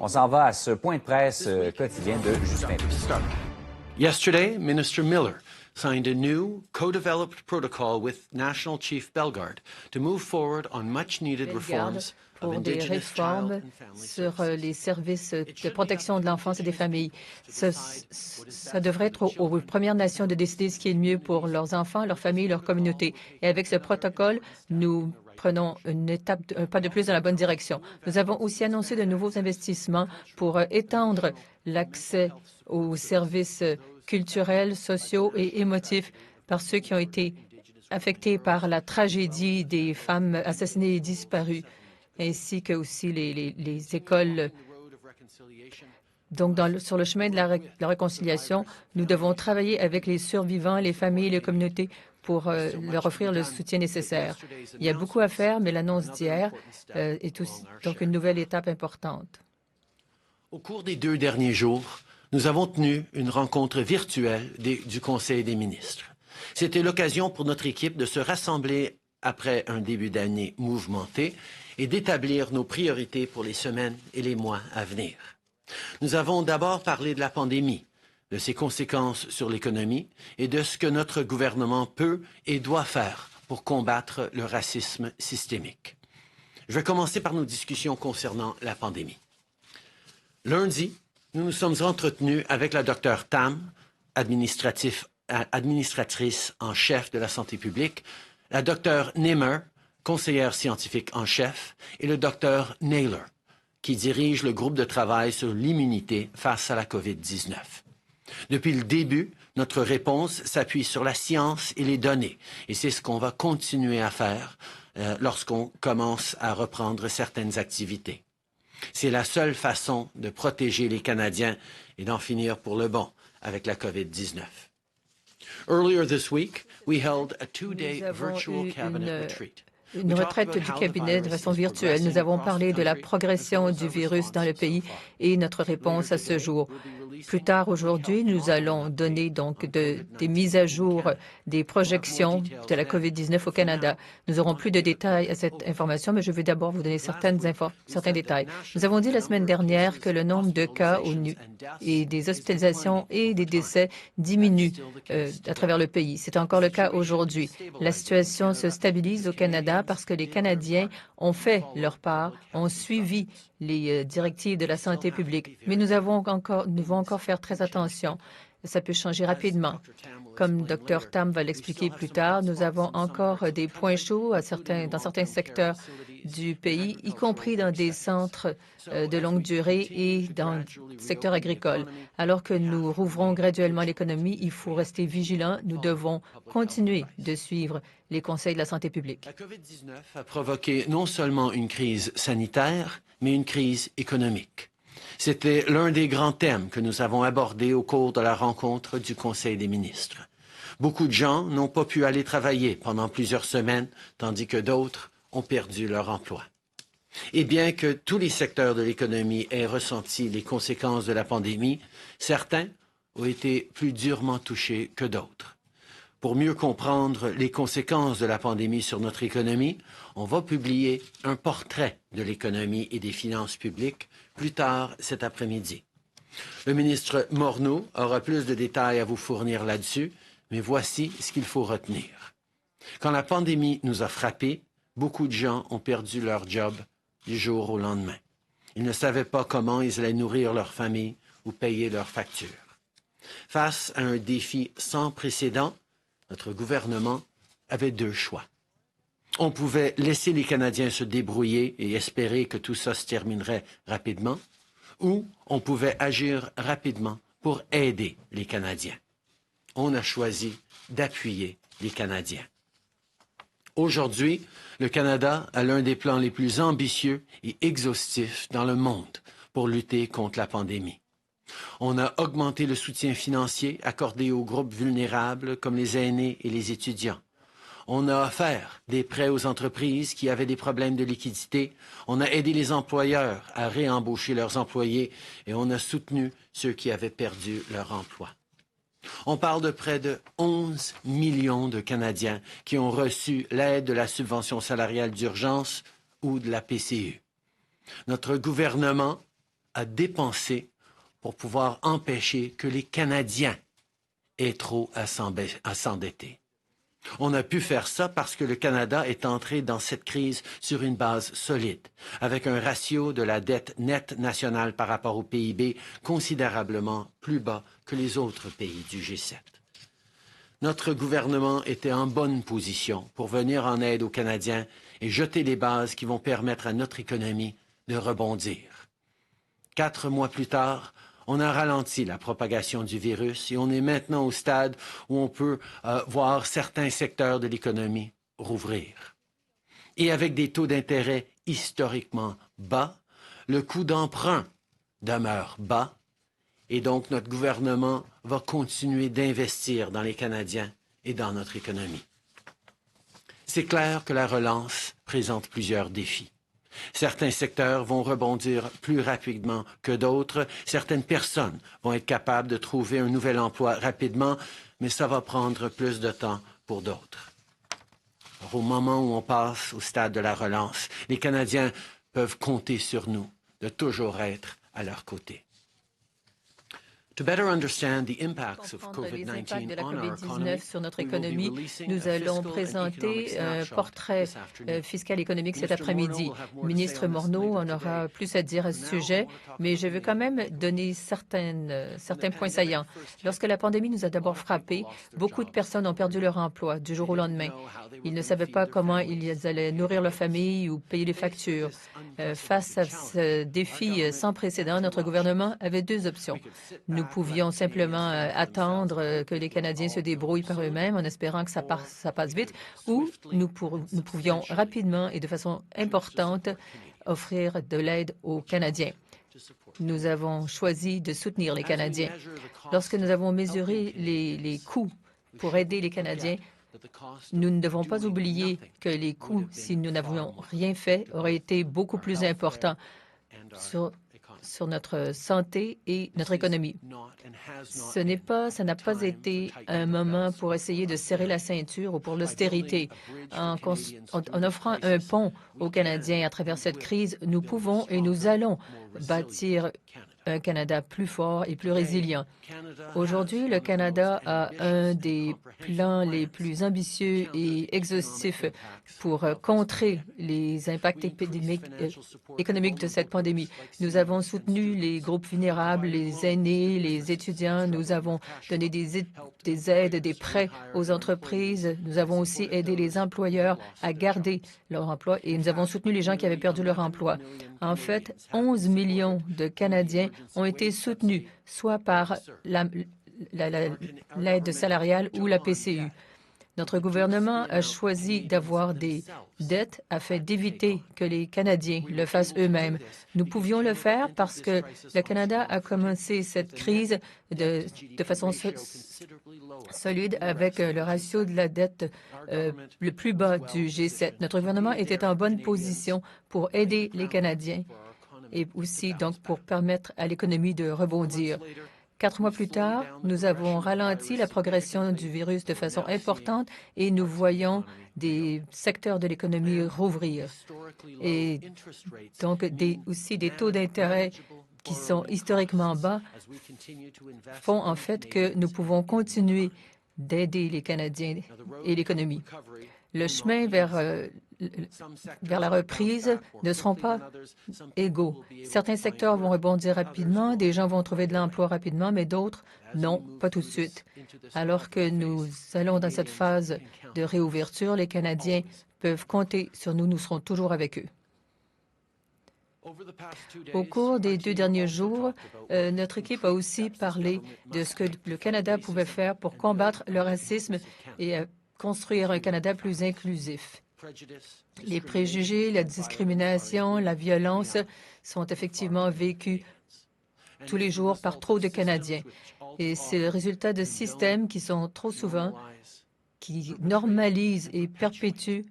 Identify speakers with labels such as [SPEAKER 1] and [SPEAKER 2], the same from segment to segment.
[SPEAKER 1] On s'en va à ce point de presse quotidien de Justin Trudeau.
[SPEAKER 2] Yesterday, Minister Miller signed a new co-developed protocol with National Chief Bellegarde to move forward on much-needed reforms
[SPEAKER 3] pour des réformes sur les services de protection de l'enfance et des familles. Ça devrait être aux Premières Nations de décider ce qui est le mieux pour leurs enfants, leurs familles, leur communauté. Et avec ce protocole, nous prenons un pas de plus dans la bonne direction. Nous avons aussi annoncé de nouveaux investissements pour étendre l'accès aux services culturels, sociaux et émotifs par ceux qui ont été affectés par la tragédie des femmes assassinées et disparues, ainsi que aussi les écoles. Donc, sur le chemin de la réconciliation, nous devons travailler avec les survivants, les familles et les communautés pour leur offrir le soutien nécessaire. Il y a beaucoup à faire, mais l'annonce d'hier est aussi donc une nouvelle étape importante.
[SPEAKER 2] Au cours des 2 derniers jours, nous avons tenu une rencontre virtuelle du Conseil des ministres. C'était l'occasion pour notre équipe de se rassembler après un début d'année mouvementé et d'établir nos priorités pour les semaines et les mois à venir. Nous avons d'abord parlé de la pandémie, de ses conséquences sur l'économie et de ce que notre gouvernement peut et doit faire pour combattre le racisme systémique. Je vais commencer par nos discussions concernant la pandémie. Lundi, nous nous sommes entretenus avec la Dr Tam, administratrice en chef de la santé publique, la Dr Nimmer, conseillère scientifique en chef, et le Dr Naylor, qui dirige le groupe de travail sur l'immunité face à la COVID-19. Depuis le début, notre réponse s'appuie sur la science et les données, et c'est ce qu'on va continuer à faire lorsqu'on commence à reprendre certaines activités. C'est la seule façon de protéger les Canadiens et d'en finir pour le bon avec la COVID-19. Earlier this week, we held a 2-day virtual cabinet retreat.
[SPEAKER 3] Une retraite du cabinet de façon virtuelle. Nous avons parlé de la progression du virus dans le pays et notre réponse à ce jour. Plus tard aujourd'hui, nous allons donner donc des mises à jour des projections de la COVID-19 au Canada. Nous n'aurons plus de détails à cette information, mais je vais d'abord vous donner certains détails. Nous avons dit la semaine dernière que le nombre de cas et des hospitalisations et des décès diminue à travers le pays. C'est encore le cas aujourd'hui. La situation se stabilise au Canada parce que les Canadiens ont fait leur part, ont suivi les directives de la santé publique. Mais nous devons encore faire très attention. Ça peut changer rapidement. Comme Dr Tam va l'expliquer plus tard, nous avons encore des points chauds dans certains secteurs du pays, y compris dans des centres de longue durée et dans le secteur agricole. Alors que nous rouvrons graduellement l'économie, il faut rester vigilant. Nous devons continuer de suivre les conseils de la santé publique.
[SPEAKER 2] La COVID-19 a provoqué non seulement une crise sanitaire, mais une crise économique. C'était l'un des grands thèmes que nous avons abordés au cours de la rencontre du Conseil des ministres. Beaucoup de gens n'ont pas pu aller travailler pendant plusieurs semaines, tandis que d'autres ont perdu leur emploi. Et bien que tous les secteurs de l'économie aient ressenti les conséquences de la pandémie, certains ont été plus durement touchés que d'autres. Pour mieux comprendre les conséquences de la pandémie sur notre économie, on va publier un portrait de l'économie et des finances publiques plus tard cet après-midi. Le ministre Morneau aura plus de détails à vous fournir là-dessus, mais voici ce qu'il faut retenir. Quand la pandémie nous a frappés, beaucoup de gens ont perdu leur job du jour au lendemain. Ils ne savaient pas comment ils allaient nourrir leur famille ou payer leurs factures. Face à un défi sans précédent, notre gouvernement avait 2 choix. On pouvait laisser les Canadiens se débrouiller et espérer que tout ça se terminerait rapidement, ou on pouvait agir rapidement pour aider les Canadiens. On a choisi d'appuyer les Canadiens. Aujourd'hui, le Canada a l'un des plans les plus ambitieux et exhaustifs dans le monde pour lutter contre la pandémie. On a augmenté le soutien financier accordé aux groupes vulnérables comme les aînés et les étudiants. On a offert des prêts aux entreprises qui avaient des problèmes de liquidité. On a aidé les employeurs à réembaucher leurs employés et on a soutenu ceux qui avaient perdu leur emploi. On parle de près de 11 millions de Canadiens qui ont reçu l'aide de la subvention salariale d'urgence ou de la PCU. Notre gouvernement à dépenser pour pouvoir empêcher que les Canadiens aient trop à s'endetter. On a pu faire ça parce que le Canada est entré dans cette crise sur une base solide, avec un ratio de la dette nette nationale par rapport au PIB considérablement plus bas que les autres pays du G7. Notre gouvernement était en bonne position pour venir en aide aux Canadiens et jeter les bases qui vont permettre à notre économie de rebondir. 4 mois plus tard, on a ralenti la propagation du virus et on est maintenant au stade où on peut voir certains secteurs de l'économie rouvrir. Et avec des taux d'intérêt historiquement bas, le coût d'emprunt demeure bas et donc notre gouvernement va continuer d'investir dans les Canadiens et dans notre économie. C'est clair que la relance présente plusieurs défis. Certains secteurs vont rebondir plus rapidement que d'autres. Certaines personnes vont être capables de trouver un nouvel emploi rapidement, mais ça va prendre plus de temps pour d'autres. Alors, au moment où on passe au stade de la relance, les Canadiens peuvent compter sur nous de toujours être à leur côté. To better understand the impacts of
[SPEAKER 3] Comprendre les impacts de
[SPEAKER 2] COVID-19
[SPEAKER 3] la
[SPEAKER 2] on our
[SPEAKER 3] COVID-19
[SPEAKER 2] economy,
[SPEAKER 3] sur notre
[SPEAKER 2] we will be
[SPEAKER 3] économie,
[SPEAKER 2] releasing
[SPEAKER 3] nous
[SPEAKER 2] a
[SPEAKER 3] allons
[SPEAKER 2] fiscal and
[SPEAKER 3] présenter
[SPEAKER 2] economic
[SPEAKER 3] un
[SPEAKER 2] snapshot
[SPEAKER 3] portrait
[SPEAKER 2] this afternoon.
[SPEAKER 3] fiscal et économique cet
[SPEAKER 2] Ministre
[SPEAKER 3] après-midi.
[SPEAKER 2] Morneau will have more to say
[SPEAKER 3] Ministre
[SPEAKER 2] on this
[SPEAKER 3] Morneau
[SPEAKER 2] later
[SPEAKER 3] en aura
[SPEAKER 2] today.
[SPEAKER 3] plus à dire à ce
[SPEAKER 2] For now,
[SPEAKER 3] sujet,
[SPEAKER 2] I want to talk
[SPEAKER 3] mais
[SPEAKER 2] about
[SPEAKER 3] je veux
[SPEAKER 2] the
[SPEAKER 3] quand même
[SPEAKER 2] impact of
[SPEAKER 3] donner certains points saillants. Lorsque la pandémie nous a d'abord frappés, beaucoup de personnes ont perdu leur emploi du jour au lendemain. Ils ne savaient pas comment ils allaient nourrir leur famille ou payer les factures. Face à ce défi sans précédent, notre gouvernement avait deux options. Nous pouvions simplement attendre que les Canadiens se débrouillent par eux-mêmes en espérant que ça passe vite, ou nous pouvions rapidement et de façon importante offrir de l'aide aux Canadiens. Nous avons choisi de soutenir les Canadiens. Lorsque nous avons mesuré les coûts pour aider les Canadiens, nous ne devons pas oublier que les coûts, si nous n'avions rien fait, auraient été beaucoup plus importants sur notre santé et notre économie. Ça n'a pas été un moment pour essayer de serrer la ceinture ou pour l'austérité. En offrant un pont aux Canadiens à travers cette crise, nous pouvons et nous allons bâtir un Canada plus fort et plus résilient. Aujourd'hui, le Canada a un des plans les plus ambitieux et exhaustifs pour contrer les impacts économiques de cette pandémie. Nous avons soutenu les groupes vulnérables, les aînés, les étudiants. Nous avons donné des aides, des prêts aux entreprises. Nous avons aussi aidé les employeurs à garder leur emploi et nous avons soutenu les gens qui avaient perdu leur emploi. En fait, 11 millions de Canadiens ont été soutenus, soit par l'aide salariale ou la PCU. Notre gouvernement a choisi d'avoir des dettes afin d'éviter que les Canadiens le fassent eux-mêmes. Nous pouvions le faire parce que le Canada a commencé cette crise de façon solide avec le ratio de la dette le plus bas du G7. Notre gouvernement était en bonne position pour aider les Canadiens et aussi donc pour permettre à l'économie de rebondir. 4 mois plus tard, nous avons ralenti la progression du virus de façon importante et nous voyons des secteurs de l'économie rouvrir. Et donc aussi des taux d'intérêt qui sont historiquement bas font en fait que nous pouvons continuer d'aider les Canadiens et l'économie. Le chemin vers la reprise ne seront pas égaux. Certains secteurs vont rebondir rapidement, des gens vont trouver de l'emploi rapidement, mais d'autres, non, pas tout de suite. Alors que nous allons dans cette phase de réouverture, les Canadiens peuvent compter sur nous, nous serons toujours avec eux. Au cours des 2 derniers jours, notre équipe a aussi parlé de ce que le Canada pouvait faire pour combattre le racisme et construire un Canada plus inclusif. Les préjugés, la discrimination, la violence sont effectivement vécus tous les jours par trop de Canadiens. Et c'est le résultat de systèmes qui sont trop souvent, qui normalisent et perpétuent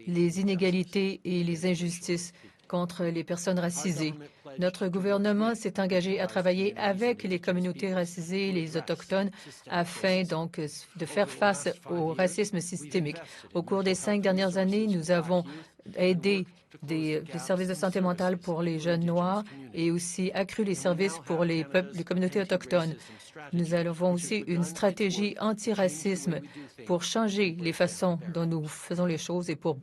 [SPEAKER 3] les inégalités et les injustices contre les personnes racisées. Notre gouvernement s'est engagé à travailler avec les communautés racisées, les Autochtones, afin donc de faire face au racisme systémique. Au cours des 5 dernières années, nous avons aidé des services de santé mentale pour les jeunes noirs et aussi accru les services pour les communautés autochtones. Nous avons aussi une stratégie anti-racisme pour changer les façons dont nous faisons les choses et pour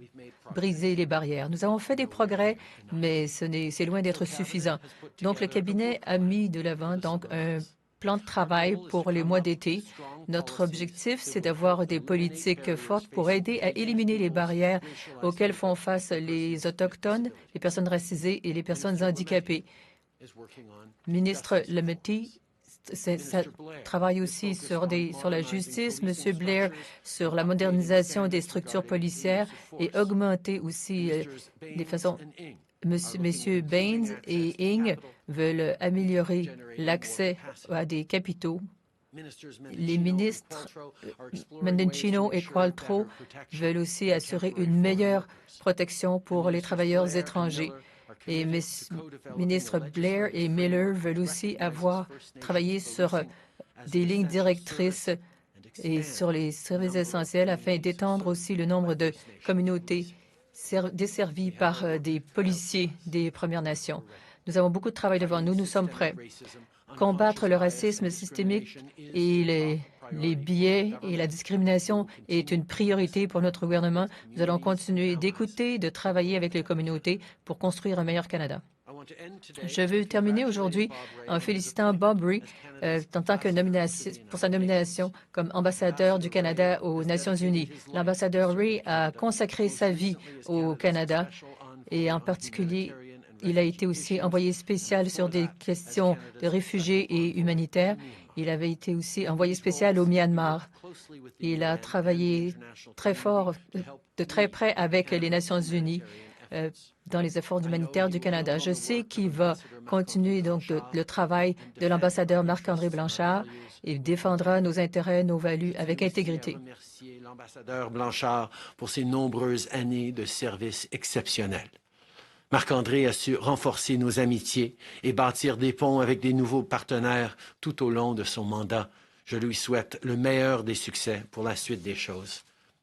[SPEAKER 3] briser les barrières. Nous avons fait des progrès, mais c'est loin d'être suffisant. Donc, le cabinet a mis de l'avant un plan de travail pour les mois d'été. Notre objectif, c'est d'avoir des politiques fortes pour aider à éliminer les barrières auxquelles font face les Autochtones, les personnes racisées et les personnes handicapées. Ministre Lametti travaille aussi sur la justice, M. Blair sur la modernisation des structures policières et augmenter aussi les façons. Messieurs Baines et Ng veulent améliorer l'accès à des capitaux. Les ministres Mendicino et Qualtrough veulent aussi assurer une meilleure protection pour les travailleurs étrangers. Et ministres Blair et Miller veulent aussi travaillé sur des lignes directrices et sur les services essentiels afin d'étendre aussi le nombre de communautés desservis par des policiers des Premières Nations. Nous avons beaucoup de travail devant nous. Nous sommes prêts. Combattre le racisme systémique et les biais et la discrimination est une priorité pour notre gouvernement. Nous allons continuer d'écouter, de travailler avec les communautés pour construire un meilleur Canada. Je veux terminer aujourd'hui en félicitant Bob Rae pour sa nomination comme ambassadeur du Canada aux Nations unies. L'ambassadeur Rae a consacré sa vie au Canada et en particulier, il a été aussi envoyé spécial sur des questions de réfugiés et humanitaires. Il avait été aussi envoyé spécial au Myanmar. Il a travaillé très fort, de très près avec les Nations unies dans les efforts humanitaires du Canada. Je sais qu'il va continuer donc le travail de l'ambassadeur Marc-André Blanchard et défendra nos intérêts, nos values avec intégrité.
[SPEAKER 2] Je remercie l'ambassadeur Blanchard pour ses nombreuses années de service exceptionnels. Marc-André a su renforcer nos amitiés et bâtir des ponts avec des nouveaux partenaires tout au long de son mandat. Je lui souhaite le meilleur des succès pour la suite des choses.